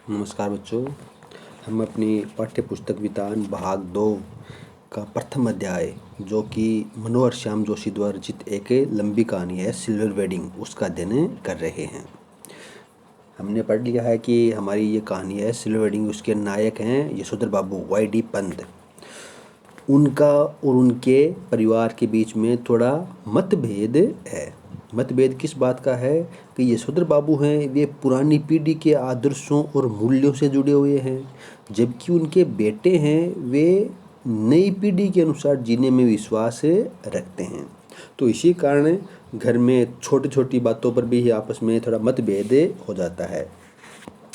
नमस्कार बच्चों। हम अपनी पाठ्य पुस्तक वितान भाग 2 का प्रथम अध्याय, जो कि मनोहर श्याम जोशी द्वारा रचित एक लंबी कहानी है सिल्वर वेडिंग, उसका अध्ययन कर रहे हैं। हमने पढ़ लिया है कि हमारी ये कहानी है सिल्वर वेडिंग, उसके नायक हैं यशोधर बाबू वाई.डी. पंत। उनका और उनके परिवार के बीच में थोड़ा मतभेद है। मतभेद किस बात का है कि यशोधर बाबू हैं, वे पुरानी पीढ़ी के आदर्शों और मूल्यों से जुड़े हुए हैं, जबकि उनके बेटे हैं वे नई पीढ़ी के अनुसार जीने में विश्वास रखते हैं। तो इसी कारण घर में छोटी छोटी बातों पर भी आपस में थोड़ा मतभेद हो जाता है।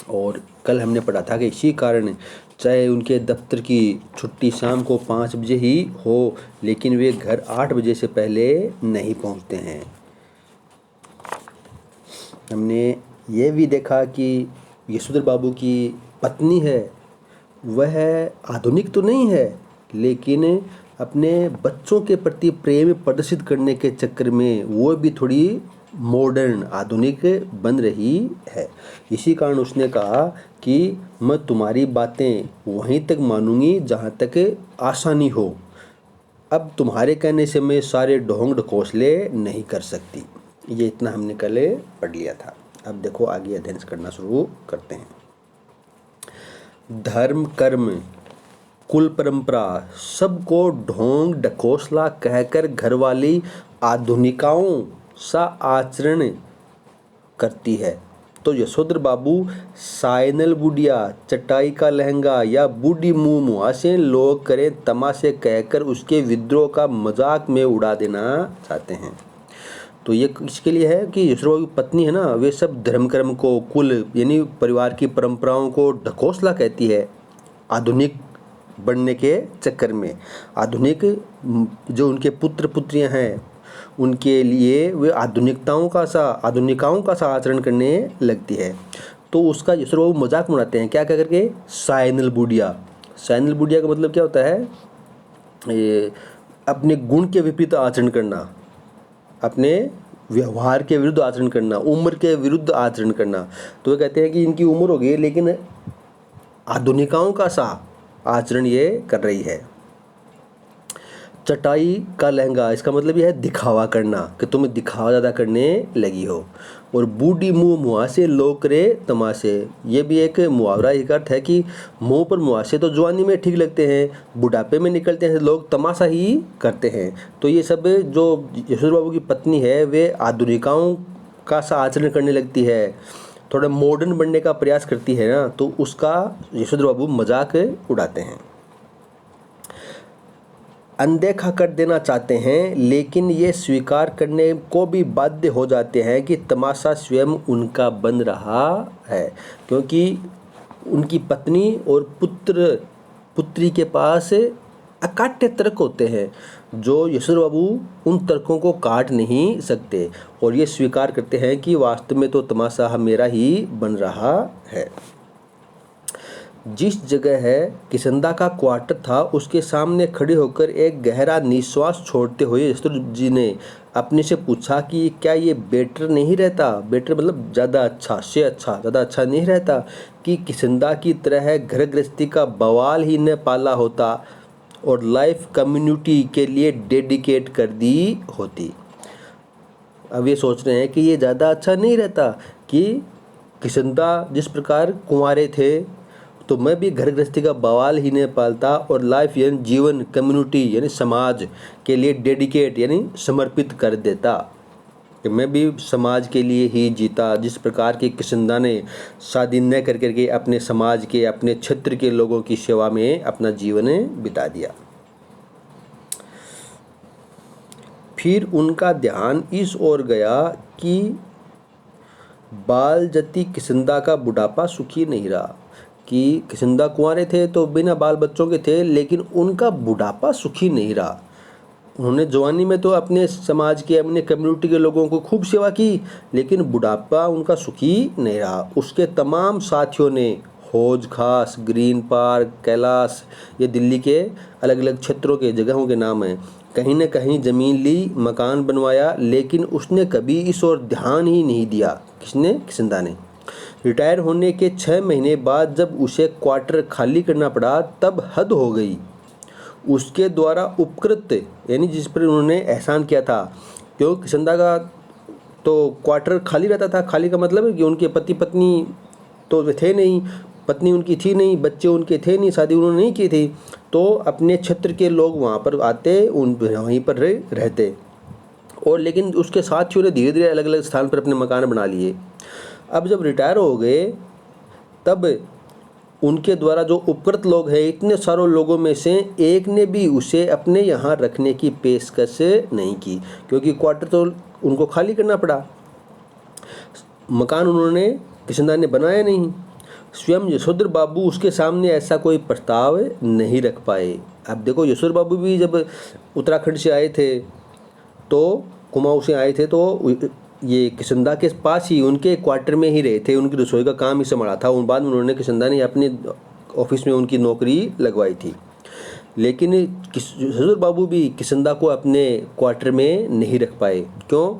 और कल हमने पढ़ा था कि इसी कारण चाहे उनके दफ्तर की छुट्टी शाम को 5 बजे ही हो, लेकिन वे घर 8 बजे से पहले नहीं पहुंचते हैं। हमने ये भी देखा कि यशोधर बाबू की पत्नी है, वह आधुनिक तो नहीं है, लेकिन अपने बच्चों के प्रति प्रेम प्रदर्शित करने के चक्कर में वो भी थोड़ी मॉडर्न आधुनिक बन रही है। इसी कारण उसने कहा कि मैं तुम्हारी बातें वहीं तक मानूंगी जहाँ तक आसानी हो। अब तुम्हारे कहने से मैं सारे ढोंग ढकोसले नहीं कर सकती। ये इतना हमने कल पढ़ लिया था। अब देखो आगे अध्ययन करना शुरू करते हैं। धर्म, कर्म, कुल परंपरा सबको ढोंग ढकोसला कहकर घरवाली आधुनिकाओं सा आचरण करती है, तो यशोधर बाबू साइनल बुढ़िया, चटाई का लहंगा या बूढ़ी मुंह मुहासे लोग करें तमाशे कहकर उसके विद्रोह का मजाक में उड़ा देना चाहते हैं। तो ये इसके लिए है कि यशोधर बाबू की पत्नी है ना, वे सब धर्म कर्म को, कुल यानी परिवार की परंपराओं को ढकोसला कहती है आधुनिक बनने के चक्कर में। आधुनिक जो उनके पुत्र पुत्रियां हैं, उनके लिए वे आधुनिकाओं का सा आचरण करने लगती है। तो उसका यशोधर बाबू मजाक उड़ाते हैं, क्या करके? साइनल बुढ़िया। साइनल बुढ़िया का मतलब क्या होता है? ये अपने गुण के विपरीत आचरण करना, अपने व्यवहार के विरुद्ध आचरण करना, उम्र के विरुद्ध आचरण करना। तो वे कहते हैं कि इनकी उम्र हो गई लेकिन आधुनिकाओं का सा आचरण ये कर रही है। चटाई का लहंगा, इसका मतलब यह है दिखावा करना, कि तुम्हें दिखावा ज़्यादा करने लगी हो। और बूढ़ी मुँह मुहासे लोग करे तमाशे, ये भी एक मुहावरा एक अर्थ है कि मुँह पर मुहासे तो जवानी में ठीक लगते हैं, बुढ़ापे में निकलते हैं लोग तमाशा ही करते हैं। तो ये सब जो यशोधर बाबू की पत्नी है, वे आधुनिकाओं का सा आचरण करने लगती है, थोड़ा मॉडर्न बनने का प्रयास करती है ना, तो उसका यशोधर बाबू मजाक उड़ाते हैं, अनदेखा कर देना चाहते हैं, लेकिन ये स्वीकार करने को भी बाध्य हो जाते हैं कि तमाशा स्वयं उनका बन रहा है, क्योंकि उनकी पत्नी और पुत्री के पास अकाट्य तर्क होते हैं, जो यशोधर बाबू उन तर्कों को काट नहीं सकते और ये स्वीकार करते हैं कि वास्तव में तो तमाशा मेरा ही बन रहा है। जिस जगह है किसंदा का क्वार्टर था, उसके सामने खड़े होकर एक गहरा निश्वास छोड़ते हुए यशोधर जी ने अपने से पूछा कि क्या ये बेटर नहीं रहता? बेटर मतलब ज़्यादा अच्छा, से अच्छा, ज़्यादा अच्छा नहीं रहता कि किसंदा की तरह घर गृहस्थी का बवाल ही न पाला होता और लाइफ कम्युनिटी के लिए डेडिकेट कर दी होती। अब ये सोच रहे हैं कि ये ज़्यादा अच्छा नहीं रहता कि किसंदा जिस प्रकार कुंवारे थे, तो मैं भी घर गृहस्थी का बवाल ही नहीं पालता और लाइफ यानी जीवन कम्युनिटी यानी समाज के लिए डेडिकेट यानी समर्पित कर देता, कि मैं भी समाज के लिए ही जीता, जिस प्रकार के किसंदा ने शादी न कर करके अपने समाज के, अपने क्षेत्र के लोगों की सेवा में अपना जीवन बिता दिया। फिर उनका ध्यान इस ओर गया कि बाल जति किसंदा का बुढ़ापा सुखी नहीं रहा, कि किसंदा कुंवारे थे तो बिना बाल बच्चों के थे, लेकिन उनका बुढ़ापा सुखी नहीं रहा। उन्होंने जवानी में तो अपने समाज के, अपने कम्युनिटी के लोगों को खूब सेवा की, लेकिन बुढ़ापा उनका सुखी नहीं रहा। उसके तमाम साथियों ने हौज खास, ग्रीन पार्क, कैलाश, ये दिल्ली के अलग अलग क्षेत्रों के जगहों के नाम हैं, कहीं न कहीं ज़मीन ली, मकान बनवाया, लेकिन उसने कभी इस ओर ध्यान ही नहीं दिया। किसने? किसंदा ने। रिटायर होने के 6 महीने बाद जब उसे क्वार्टर खाली करना पड़ा तब हद हो गई। उसके द्वारा उपकृत यानी जिस पर उन्होंने एहसान किया था, क्यों किशनदा का तो क्वार्टर खाली रहता था। खाली का मतलब है कि उनके पति पत्नी तो थे नहीं, पत्नी उनकी थी नहीं, बच्चे उनके थे नहीं, शादी उन्होंने नहीं की थी, तो अपने क्षेत्र के लोग वहाँ पर आते, वहीं पर रहते। और लेकिन उसके साथियों ने धीरे धीरे अलग अलग स्थान पर अपने मकान बना लिए। अब जब रिटायर हो गए तब उनके द्वारा जो उपकृत लोग हैं, इतने सारे लोगों में से एक ने भी उसे अपने यहाँ रखने की पेशकश नहीं की, क्योंकि क्वार्टर तो उनको खाली करना पड़ा। मकान उन्होंने किशनदा ने बनाया नहीं। स्वयं यशोधर बाबू उसके सामने ऐसा कोई प्रस्ताव नहीं रख पाए। अब देखो, यशोधर बाबू भी जब उत्तराखंड से आए थे तो कुमाऊं से आए थे, तो ये किशनदा के पास ही उनके क्वार्टर में ही रहे थे, उनकी रसोई का काम ही संभाला था। उन बाद में उन्होंने किशनदा ने अपने ऑफिस में उनकी नौकरी लगवाई थी। लेकिन यशोधर बाबू भी किशनदा को अपने क्वार्टर में नहीं रख पाए। क्यों?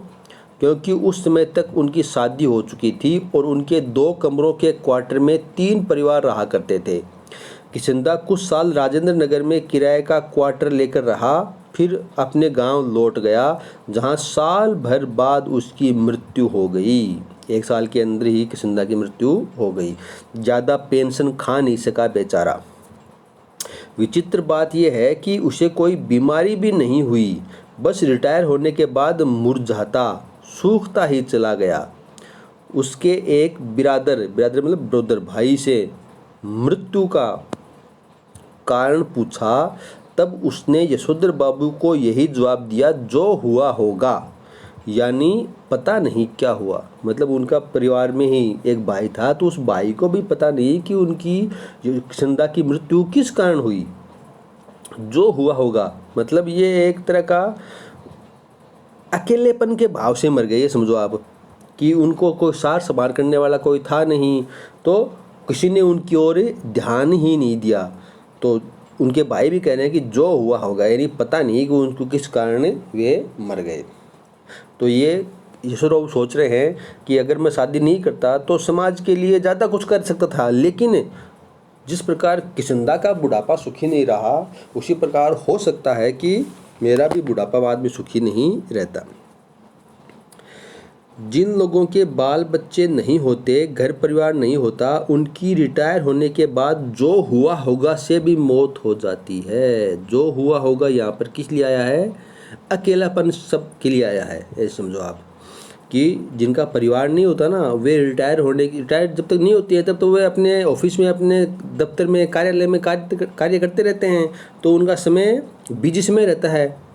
क्योंकि उस समय तक उनकी शादी हो चुकी थी और उनके 2 कमरों के क्वार्टर में 3 परिवार रहा करते थे। किशनदा कुछ साल राजेंद्र नगर में किराए का क्वार्टर लेकर रहा, फिर अपने गांव लौट गया, जहां साल भर बाद उसकी मृत्यु हो गई। 1 साल के अंदर ही किशनदा की मृत्यु हो गई। ज़्यादा पेंशन खा नहीं सका बेचारा। विचित्र बात यह है कि उसे कोई बीमारी भी नहीं हुई, बस रिटायर होने के बाद मुरझाता सूखता ही चला गया। उसके एक बिरादर मतलब ब्रदर भाई से मृत्यु का कारण पूछा, तब उसने यशोधर बाबू को यही जवाब दिया, जो हुआ होगा। यानी पता नहीं क्या हुआ। मतलब उनका परिवार में ही एक भाई था, तो उस भाई को भी पता नहीं कि उनकी किशनदा की मृत्यु किस कारण हुई। जो हुआ होगा मतलब ये एक तरह का अकेलेपन के भाव से मर गए, ये समझो आप, कि उनको कोई सार संभाल करने वाला कोई था नहीं, तो किसी ने उनकी ओर ध्यान ही नहीं दिया। तो उनके भाई भी कह रहे हैं कि जो हुआ होगा, यानी पता नहीं कि उनको किस कारण वे मर गए। तो ये यशोधर बाबू सोच रहे हैं कि अगर मैं शादी नहीं करता तो समाज के लिए ज़्यादा कुछ कर सकता था, लेकिन जिस प्रकार किशनदा का बुढ़ापा सुखी नहीं रहा, उसी प्रकार हो सकता है कि मेरा भी बुढ़ापा बाद में सुखी नहीं रहता। जिन लोगों के बाल बच्चे नहीं होते, घर परिवार नहीं होता, उनकी रिटायर होने के बाद जो हुआ होगा से भी मौत हो जाती है। जो हुआ होगा यहाँ पर किस लिए आया है? अकेलापन सब के लिए आया है। ऐसे समझो आप कि जिनका परिवार नहीं होता ना, वे रिटायर जब तक नहीं होती है तब तो वे अपने ऑफिस में, अपने दफ्तर में, कार्यालय में कार्य करते रहते हैं, तो उनका समय बिजी समय रहता है,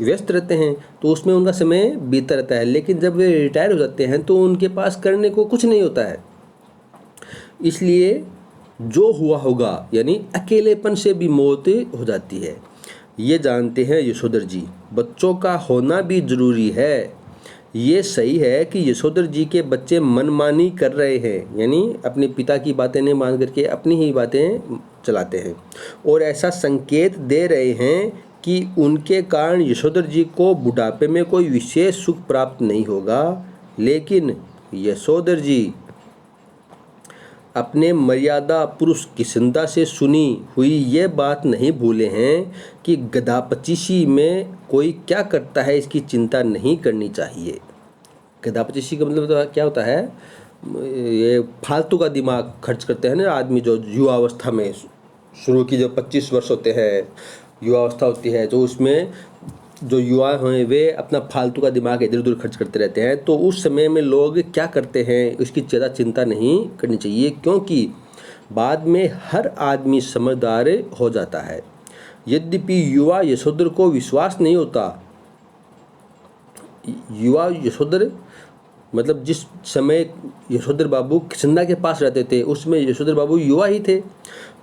व्यस्त रहते हैं, तो उसमें उनका समय बीतता रहता है। लेकिन जब वे रिटायर हो जाते हैं तो उनके पास करने को कुछ नहीं होता है। इसलिए जो हुआ होगा यानी अकेलेपन से भी मौत हो जाती है। ये जानते हैं यशोधर जी। बच्चों का होना भी जरूरी है। ये सही है कि यशोधर जी के बच्चे मनमानी कर रहे हैं, यानी अपने पिता की बातें नहीं मान करके अपनी ही बातें चलाते हैं, और ऐसा संकेत दे रहे हैं कि उनके कारण यशोधर जी को बुढ़ापे में कोई विशेष सुख प्राप्त नहीं होगा। लेकिन यशोधर जी अपने मर्यादा पुरुष किशनदा से सुनी हुई ये बात नहीं भूले हैं कि गधापचीसी में कोई क्या करता है इसकी चिंता नहीं करनी चाहिए। गधापचीसी का मतलब तो क्या होता है? ये फालतू का दिमाग खर्च करते हैं ना आदमी, जो युवा अवस्था में शुरू की जो 25 वर्ष होते हैं, युवा अवस्था होती है, तो उसमें जो युवा हैं वे अपना फालतू का दिमाग इधर उधर खर्च करते रहते हैं। तो उस समय में लोग क्या करते हैं उसकी ज़्यादा चिंता नहीं करनी चाहिए, क्योंकि बाद में हर आदमी समझदार हो जाता है। यद्यपि युवा यशोधर को विश्वास नहीं होता, युवा यशोधर मतलब जिस समय यशोधर बाबू किशनदा के पास रहते थे उसमें यशोधर बाबू युवा ही थे,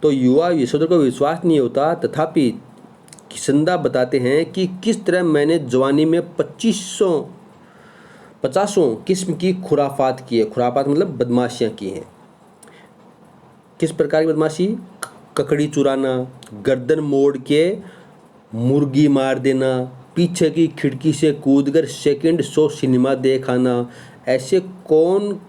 तो युवा यशोधर को विश्वास नहीं होता। तथापि किशनदा बताते हैं कि किस तरह मैंने जवानी में 50 किस्म की खुराफात की है। खुराफात मतलब बदमाशियाँ की हैं। किस प्रकार की बदमाशी? ककड़ी चुराना, गर्दन मोड़ के मुर्गी मार देना, पीछे की खिड़की से कूदकर सेकंड शो सिनेमा देख आना। ऐसे कौन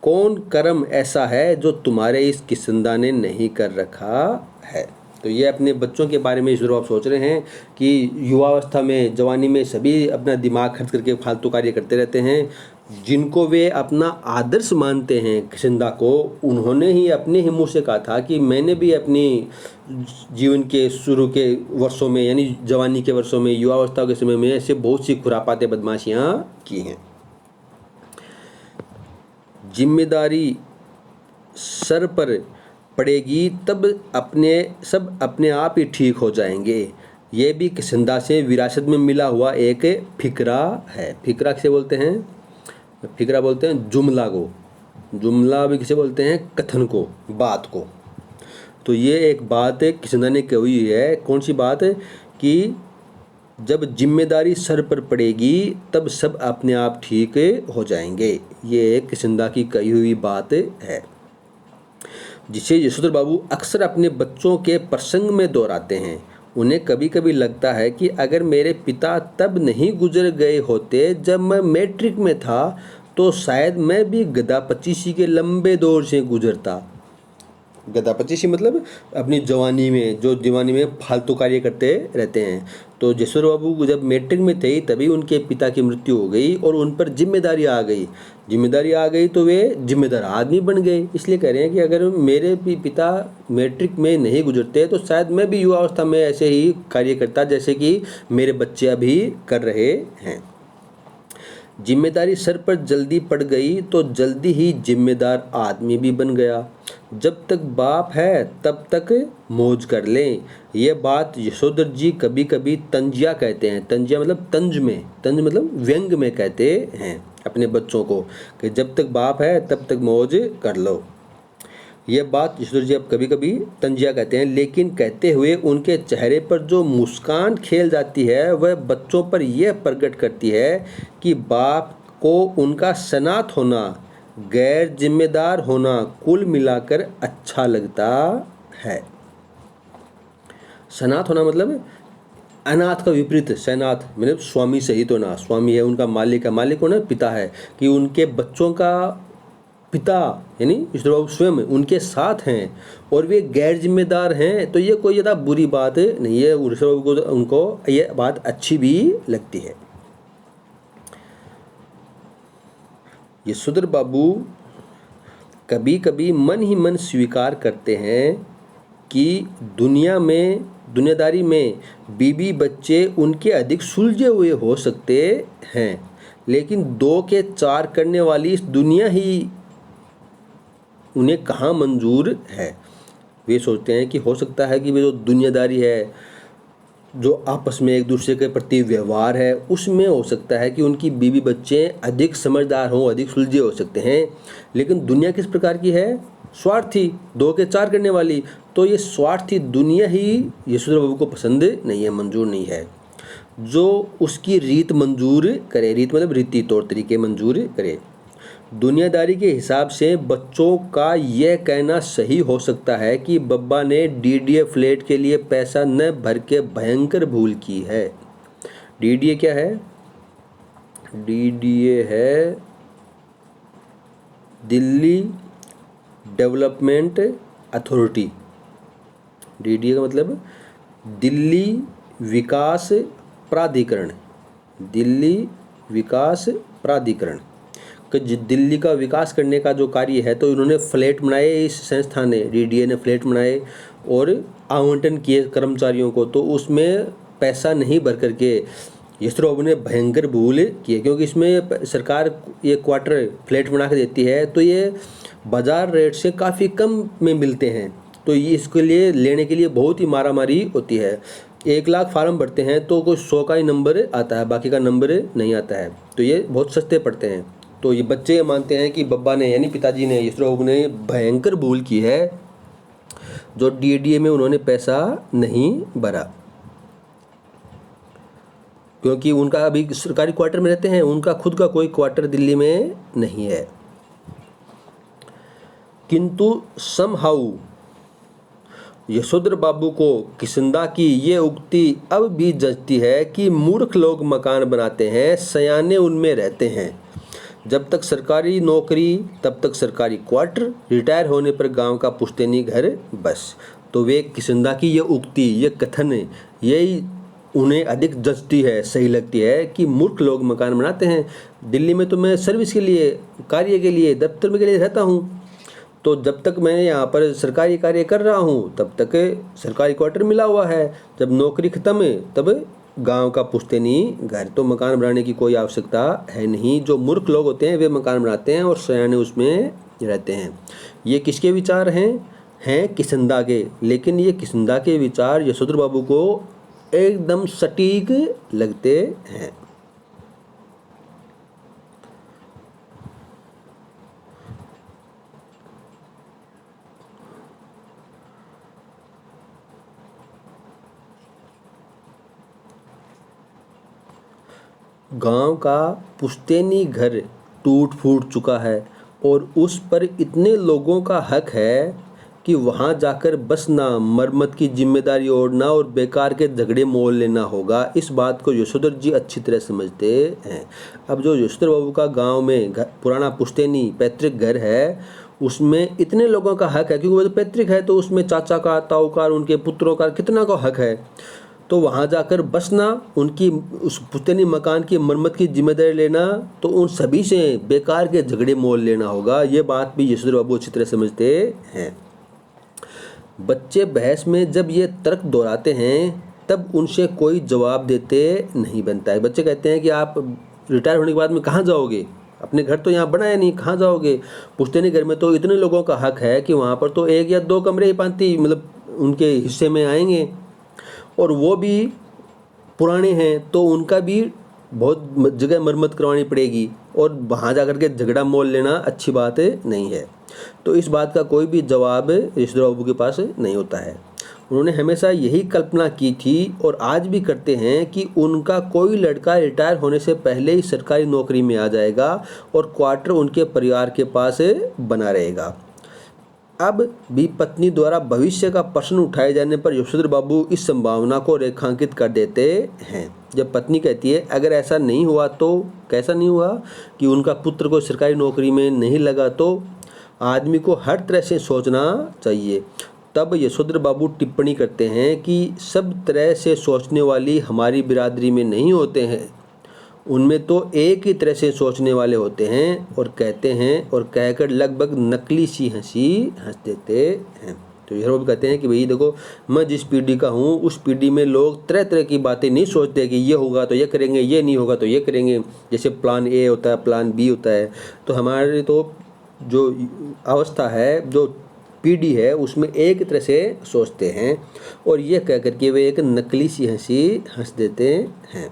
कौन कर्म ऐसा है जो तुम्हारे इस किसंदा ने नहीं कर रखा है। तो ये अपने बच्चों के बारे में ज़रूर आप सोच रहे हैं कि युवावस्था में, जवानी में सभी अपना दिमाग खर्च करके फालतू कार्य करते रहते हैं। जिनको वे अपना आदर्श मानते हैं किसंदा को, उन्होंने ही अपने ही मुँह से कहा था कि मैंने भी अपनी जीवन के शुरू के वर्षों में, यानी जवानी के वर्षों में, युवावस्था के समय में ऐसे बहुत सी खुरापाते बदमाशियाँ की हैं। जिम्मेदारी सर पर पड़ेगी तब सब अपने आप ही ठीक हो जाएंगे। ये भी किसंदा से विरासत में मिला हुआ एक फिक्रा है। फिक्रा किसे बोलते हैं? फिक्रा बोलते हैं जुमला को। जुमला भी किसे बोलते हैं? कथन को, बात को। तो ये एक बात किसंदा ने कही हुई है। कौन सी बात? कि जब जिम्मेदारी सर पर पड़ेगी तब सब अपने आप ठीक हो जाएंगे। ये एक किसंदा की कही हुई बात है, जिसे यशोधर बाबू अक्सर अपने बच्चों के प्रसंग में दोहराते हैं। उन्हें कभी कभी लगता है कि अगर मेरे पिता तब नहीं गुजर गए होते जब मैं मैट्रिक में था, तो शायद मैं भी गधा पचीसी के लंबे दौर से गुजरता। गधा पचीसी मतलब अपनी जवानी में, जो जवानी में फालतू कार्य करते रहते हैं। तो यशोधर बाबू जब मैट्रिक में थे तभी उनके पिता की मृत्यु हो गई और उन पर जिम्मेदारी आ गई तो वे जिम्मेदार आदमी बन गए। इसलिए कह रहे हैं कि अगर मेरे भी पिता मैट्रिक में नहीं गुजरते तो शायद मैं भी युवावस्था में ऐसे ही कार्य करता जैसे कि मेरे बच्चे अभी कर रहे हैं। जिम्मेदारी सर पर जल्दी पड़ गई तो जल्दी ही जिम्मेदार आदमी भी बन गया। जब तक बाप है तब तक मौज कर लें। यह बात यशोधर जी कभी कभी तंजिया कहते हैं। तंजिया मतलब तंज मतलब व्यंग में कहते हैं अपने बच्चों को कि जब तक बाप है तब तक मौज कर लो। यह बात यशोधर जी अब कभी कभी तंजिया कहते हैं, लेकिन कहते हुए उनके चेहरे पर जो मुस्कान खेल जाती है वह बच्चों पर यह प्रकट करती है कि बाप को उनका सनात होना, गैर जिम्मेदार होना कुल मिलाकर अच्छा लगता है। सनात होना मतलब अनाथ का विपरीत सनाथ, मतलब स्वामी सहित होना। स्वामी है उनका मालिक है, मालिक होना पिता है, कि उनके बच्चों का पिता यानी यशोधर बाबू स्वयं उनके साथ हैं और वे गैर जिम्मेदार हैं, तो ये कोई ज़्यादा बुरी बात नहीं है। यशोधर बाबू को उनको ये बात अच्छी भी लगती है। यशोधर बाबू कभी कभी मन ही मन स्वीकार करते हैं कि दुनियादारी में बीबी बच्चे उनके अधिक सुलझे हुए हो सकते हैं, लेकिन 2 के 4 करने वाली इस दुनिया ही उन्हें कहाँ मंजूर है। वे सोचते हैं कि हो सकता है कि वे जो दुनियादारी है, जो आपस में एक दूसरे के प्रति व्यवहार है, उसमें हो सकता है कि उनकी बीवी बच्चे अधिक समझदार हों, अधिक सुलझे हो सकते हैं, लेकिन दुनिया किस प्रकार की है? स्वार्थी, 2 के 4 करने वाली। तो ये स्वार्थी दुनिया ही यशोधर बाबू को पसंद नहीं है, मंजूर नहीं है। जो उसकी रीत मंजूर करे, रीत मतलब रीति तौर तरीके मंजूर करे। दुनियादारी के हिसाब से बच्चों का यह कहना सही हो सकता है कि बब्बा ने डीडीए फ्लैट के लिए पैसा न भर के भयंकर भूल की है। डीडीए क्या है? डीडीए है दिल्ली डेवलपमेंट अथॉरिटी। डीडीए का मतलब दिल्ली विकास प्राधिकरण। दिल्ली विकास प्राधिकरण दिल्ली का विकास करने का जो कार्य है, तो इन्होंने फ्लैट बनाए, इस संस्था ने डीडीए ने फ्लैट बनाए और आवंटन किए कर्मचारियों को, तो उसमें पैसा नहीं भर करके यशोधर बाबू ने भयंकर भूल किए, क्योंकि इसमें सरकार ये क्वार्टर फ्लैट बना के देती है तो ये बाज़ार रेट से काफ़ी कम में मिलते हैं, तो ये इसके लिए लेने के लिए बहुत ही मारामारी होती है। 1 लाख फार्म भरते हैं तो कोई 100 का ही नंबर आता है, बाकी का नंबर नहीं आता है, तो ये बहुत सस्ते पड़ते हैं। तो ये बच्चे मानते हैं कि बब्बा ने यानी पिताजी ने, यशोधर बाबू ने भयंकर भूल की है जो डीडीए में उन्होंने पैसा नहीं भरा, क्योंकि उनका अभी सरकारी क्वार्टर में रहते हैं, उनका खुद का कोई क्वार्टर दिल्ली में नहीं है। किंतु समहाउ यशोधर बाबू को किसंदा की ये उक्ति अब भी जचती है कि मूर्ख लोग मकान बनाते हैं, सयाने उनमें रहते हैं। जब तक सरकारी नौकरी तब तक सरकारी क्वार्टर, रिटायर होने पर गांव का पुश्तैनी घर बस। तो वे किशनदा की ये उक्ति, ये कथन, यही उन्हें अधिक जचती है, सही लगती है कि मूर्ख लोग मकान बनाते हैं। दिल्ली में तो मैं सर्विस के लिए, कार्य के लिए, दफ्तर में के लिए रहता हूँ, तो जब तक मैं यहाँ पर सरकारी कार्य कर रहा हूँ तब तक सरकारी क्वार्टर मिला हुआ है। जब नौकरी ख़त्म है तब गांव का पुश्तैनी घर। तो मकान बनाने की कोई आवश्यकता है नहीं। जो मूर्ख लोग होते हैं वे मकान बनाते हैं और सयाने उसमें रहते हैं। ये किसके विचार हैं किशनदा के। लेकिन ये किशनदा के विचार यशोधर बाबू को एकदम सटीक लगते हैं। गांव का पुश्तैनी घर टूट फूट चुका है और उस पर इतने लोगों का हक है कि वहां जाकर बसना, मरम्मत की जिम्मेदारी ओढ़ना और बेकार के झगड़े मोल लेना होगा। इस बात को यशोधर जी अच्छी तरह समझते हैं। अब जो यशोधर बाबू का गांव में पुराना पुश्तैनी पैतृक घर है, उसमें इतने लोगों का हक है, क्योंकि वो तो पैतृक है, तो उसमें चाचा का, ताऊ का, उनके पुत्रों का कितना का हक है। तो वहाँ जाकर बसना, उनकी उस पुश्तैनी मकान की मरम्मत की जिम्मेदारी लेना, तो उन सभी से बेकार के झगड़े मोल लेना होगा। ये बात भी यशोधर बाबू अच्छी तरह समझते हैं। बच्चे बहस में जब ये तर्क दोहराते हैं तब उनसे कोई जवाब देते नहीं बनता है। बच्चे कहते हैं कि आप रिटायर होने के बाद में कहाँ जाओगे, अपने घर तो यहाँ बनाया नहीं, कहाँ जाओगे। पुश्तैनी घर में तो इतने लोगों का हक है कि वहाँ पर तो 1 या 2 कमरे ही पाती मतलब उनके हिस्से में आएंगे, और वो भी पुराने हैं तो उनका भी बहुत जगह मरम्मत करवानी पड़ेगी, और वहाँ जाकर के झगड़ा मोल लेना अच्छी बात नहीं है। तो इस बात का कोई भी जवाब यशोधर बाबू के पास नहीं होता है। उन्होंने हमेशा यही कल्पना की थी और आज भी करते हैं कि उनका कोई लड़का रिटायर होने से पहले ही सरकारी नौकरी में आ जाएगा और क्वार्टर उनके परिवार के पास बना रहेगा। अब भी पत्नी द्वारा भविष्य का प्रश्न उठाए जाने पर यशोधर बाबू इस संभावना को रेखांकित कर देते हैं। जब पत्नी कहती है अगर ऐसा नहीं हुआ तो, कैसा नहीं हुआ कि उनका पुत्र को सरकारी नौकरी में नहीं लगा, तो आदमी को हर तरह से सोचना चाहिए। तब यशोधर बाबू टिप्पणी करते हैं कि सब तरह से सोचने वाली हमारी बिरादरी में नहीं होते हैं, उनमें तो एक ही तरह से सोचने वाले होते हैं, और कहते हैं और कहकर लगभग नकली सी हंसी हंस देते हैं। तो यशोधर बाबू कहते हैं कि भाई देखो, मैं जिस पीढ़ी का हूँ उस पीढ़ी में लोग तरह तरह की बातें नहीं सोचते कि ये होगा तो ये करेंगे, ये नहीं होगा तो ये करेंगे। जैसे प्लान ए होता है, प्लान बी होता है। तो हमारे तो जो अवस्था है, जो पीढ़ी है, उसमें एक तरह से सोचते हैं, और ये कह करके वे एक नकली सी हंसी हंस देते हैं।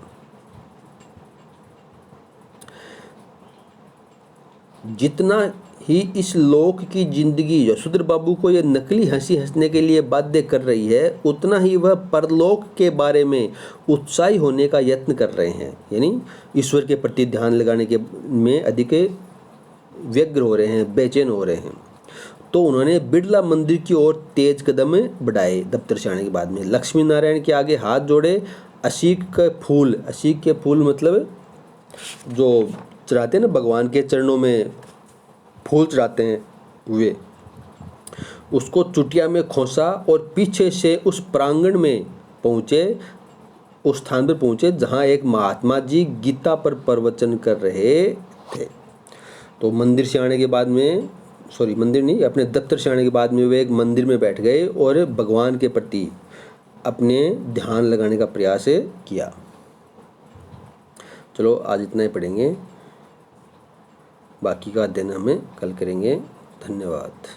जितना ही इस लोक की जिंदगी यशोधर बाबू को ये नकली हंसी हंसने के लिए बाध्य कर रही है, उतना ही वह परलोक के बारे में उत्साही होने का यत्न कर रहे हैं। यानी ईश्वर के प्रति ध्यान लगाने के में अधिक व्यग्र हो रहे हैं, बेचैन हो रहे हैं। तो उन्होंने बिड़ला मंदिर की ओर तेज कदम बढ़ाए। दफ्तर से आने के बाद में लक्ष्मी नारायण के आगे हाथ जोड़े। असीक के फूल मतलब जो चढ़ाते हैं ना, भगवान के चरणों में फूल चढ़ाते हैं, वे उसको चुटिया में खोसा और पीछे से उस प्रांगण में पहुँचे, उस स्थान पर पहुँचे जहाँ एक महात्मा जी गीता पर प्रवचन कर रहे थे। तो मंदिर से आने के बाद में, मंदिर नहीं, अपने दफ्तर से आने के बाद में वे एक मंदिर में बैठ गए और भगवान के प्रति अपने ध्यान लगाने का प्रयास किया। चलो आज इतना ही पढ़ेंगे, बाकी का अध्ययन हमें कल करेंगे। धन्यवाद।